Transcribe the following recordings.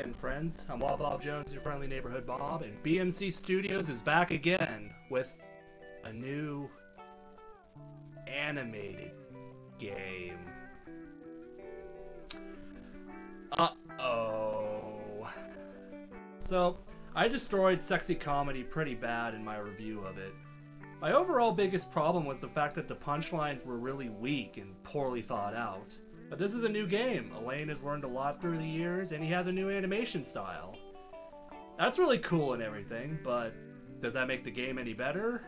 again, friends. I'm Bob Jones, your friendly neighborhood Bob, and BMC Studios is back again with a new animated game. Uh-oh. So, I destroyed Sexy Comedy pretty bad in my review of it. My overall biggest problem was the fact that the punchlines were really weak and poorly thought out. But this is a new game. Alain has learned a lot through the years, and he has a new animation style. That's really cool and everything, but does that make the game any better?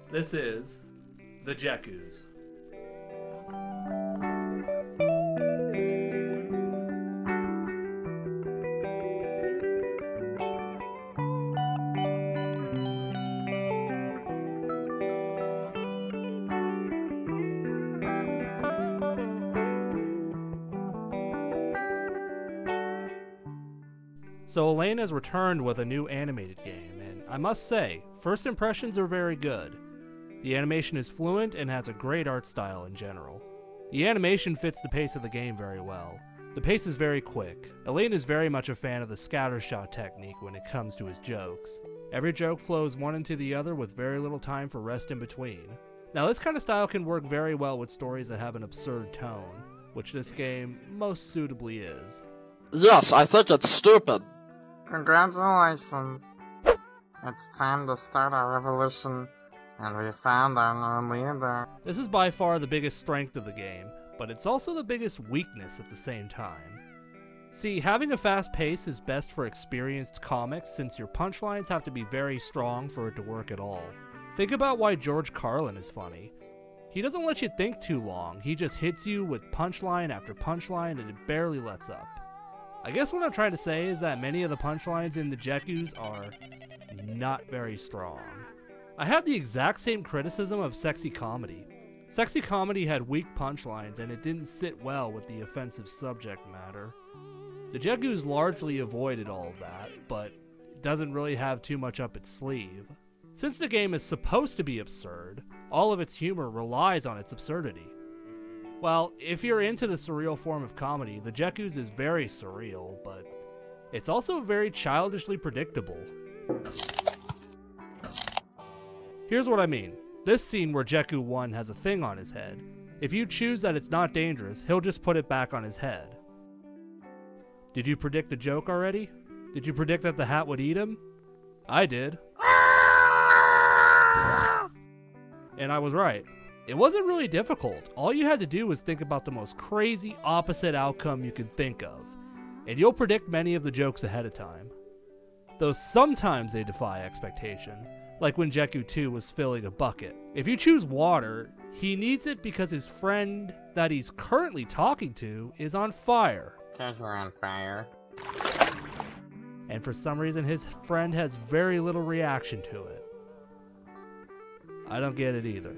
This is the Jekoos. So Alain has returned with a new animated game, and I must say, first impressions are very good. The animation is fluent and has a great art style in general. The animation fits the pace of the game very well. The pace is very quick. Alain is very much a fan of the scattershot technique when it comes to his jokes. Every joke flows one into the other with very little time for rest in between. Now this kind of style can work very well with stories that have an absurd tone, which this game most suitably is. Yes, I think it's stupid. Congratulations. It's time to start our revolution, and we found our new leader. This is by far the biggest strength of the game, but it's also the biggest weakness at the same time. See, having a fast pace is best for experienced comics since your punchlines have to be very strong for it to work at all. Think about why George Carlin is funny. He doesn't let you think too long, he just hits you with punchline after punchline and it barely lets up. I guess what I'm trying to say is that many of the punchlines in the Jekoos are not very strong. I have the exact same criticism of Sexy Comedy. Sexy Comedy had weak punchlines and it didn't sit well with the offensive subject matter. The Jekoos largely avoided all of that, but it doesn't really have too much up its sleeve. Since the game is supposed to be absurd, all of its humor relies on its absurdity. Well, if you're into the surreal form of comedy, the Jekoos is very surreal, but it's also very childishly predictable. Here's what I mean. This scene where Jekoo 1 has a thing on his head. If you choose that it's not dangerous, he'll just put it back on his head. Did you predict the joke already? Did you predict that the hat would eat him? I did. And I was right. It wasn't really difficult. All you had to do was think about the most crazy opposite outcome you could think of, and you'll predict many of the jokes ahead of time. Though sometimes they defy expectation, like when Jekoos 2 was filling a bucket. If you choose water, he needs it because his friend that he's currently talking to is on fire. 'Cause you're on fire. And for some reason his friend has very little reaction to it. I don't get it either.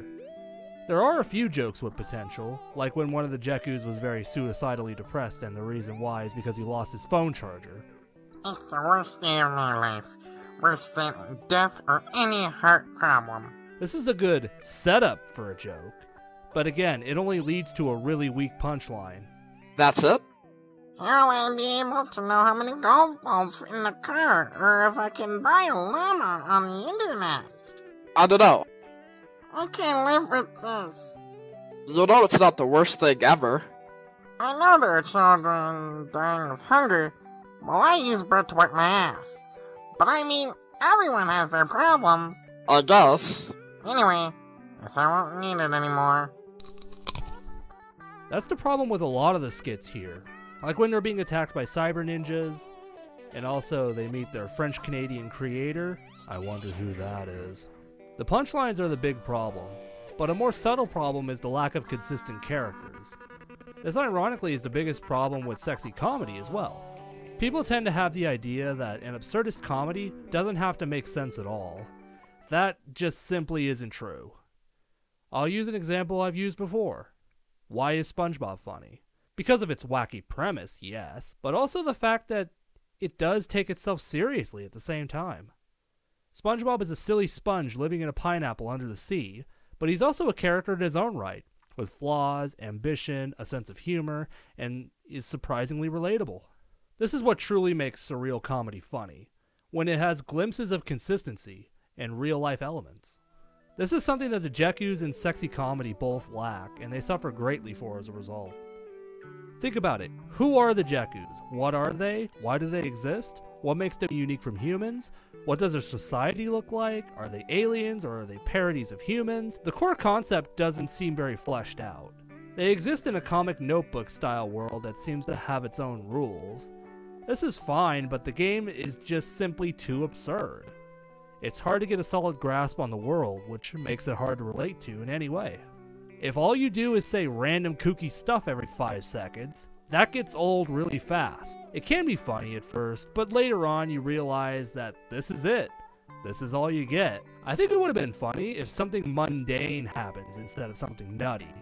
There are a few jokes with potential, like when one of the Jekoos was very suicidally depressed and the reason why is because he lost his phone charger. It's the worst day of my life. Worse than death or any heart problem. This is a good setup for a joke, but again, it only leads to a really weak punchline. That's it? How will I be able to know how many golf balls fit in the car, or if I can buy a llama on the internet? I don't know. I can't live with this. You know it's not the worst thing ever. I know there are children dying of hunger. Well, I use bread to wipe my ass. But I mean, everyone has their problems. I guess. Anyway, guess I won't need it anymore. That's the problem with a lot of the skits here. Like when they're being attacked by cyber ninjas, and also they meet their French-Canadian creator. I wonder who that is. The punchlines are the big problem, but a more subtle problem is the lack of consistent characters. This ironically is the biggest problem with Sexy Comedy as well. People tend to have the idea that an absurdist comedy doesn't have to make sense at all. That just simply isn't true. I'll use an example I've used before. Why is SpongeBob funny? Because of its wacky premise, yes, but also the fact that it does take itself seriously at the same time. SpongeBob is a silly sponge living in a pineapple under the sea, but he's also a character in his own right, with flaws, ambition, a sense of humor, and is surprisingly relatable. This is what truly makes surreal comedy funny, when it has glimpses of consistency and real-life elements. This is something that the Jekoos and sexy comedy both lack, and they suffer greatly for as a result. Think about it. Who are the Jekoos? What are they? Why do they exist? What makes them unique from humans? What does their society look like? Are they aliens or are they parodies of humans? The core concept doesn't seem very fleshed out. They exist in a comic notebook style world that seems to have its own rules. This is fine, but the game is just simply too absurd. It's hard to get a solid grasp on the world, which makes it hard to relate to in any way. If all you do is say random kooky stuff every 5 seconds, that gets old really fast. It can be funny at first, but later on you realize that this is it. This is all you get. I think it would have been funny if something mundane happens instead of something nutty.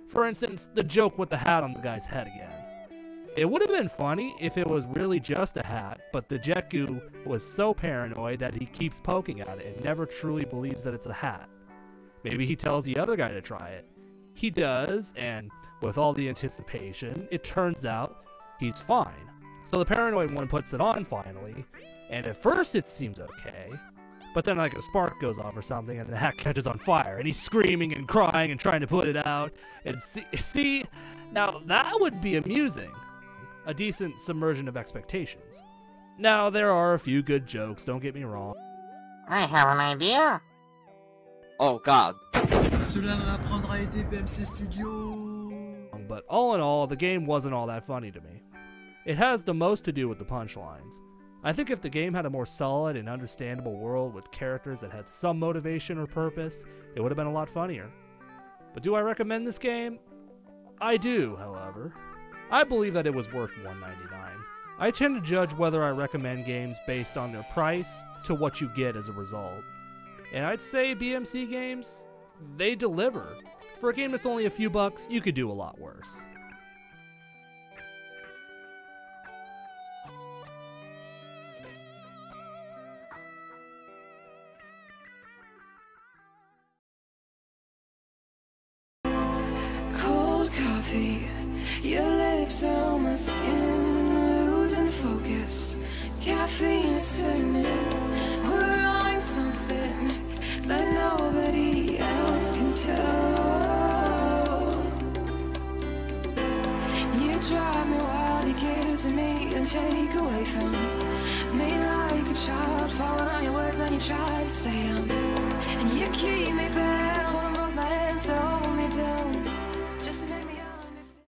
For instance, the joke with the hat on the guy's head again. It would have been funny if it was really just a hat, but the Jekoo was so paranoid that he keeps poking at it and never truly believes that it's a hat. Maybe he tells the other guy to try it. He does, and with all the anticipation, it turns out he's fine. So the paranoid one puts it on finally, and at first it seems okay, but then like a spark goes off or something and the hat catches on fire, and he's screaming and crying and trying to put it out, and see, now that would be amusing. A decent submersion of expectations. Now, there are a few good jokes, don't get me wrong. I have an idea. Oh god. Cela m'apprendra à aider BMC Studio. But all in all, the game wasn't all that funny to me. It has the most to do with the punchlines. I think if the game had a more solid and understandable world with characters that had some motivation or purpose, it would have been a lot funnier. But do I recommend this game? I do, however. I believe that it was worth $1.99. I tend to judge whether I recommend games based on their price to what you get as a result. And I'd say BMC games, they deliver. For a game that's only a few bucks, you could do a lot worse. Cold coffee, your lips are on my skin, losing focus. Caffeine is setting in. We're on something that nobody else can tell. You drive me wild, you give to me and take away from me like a child, falling on your words when you try to say them. And you keep me back.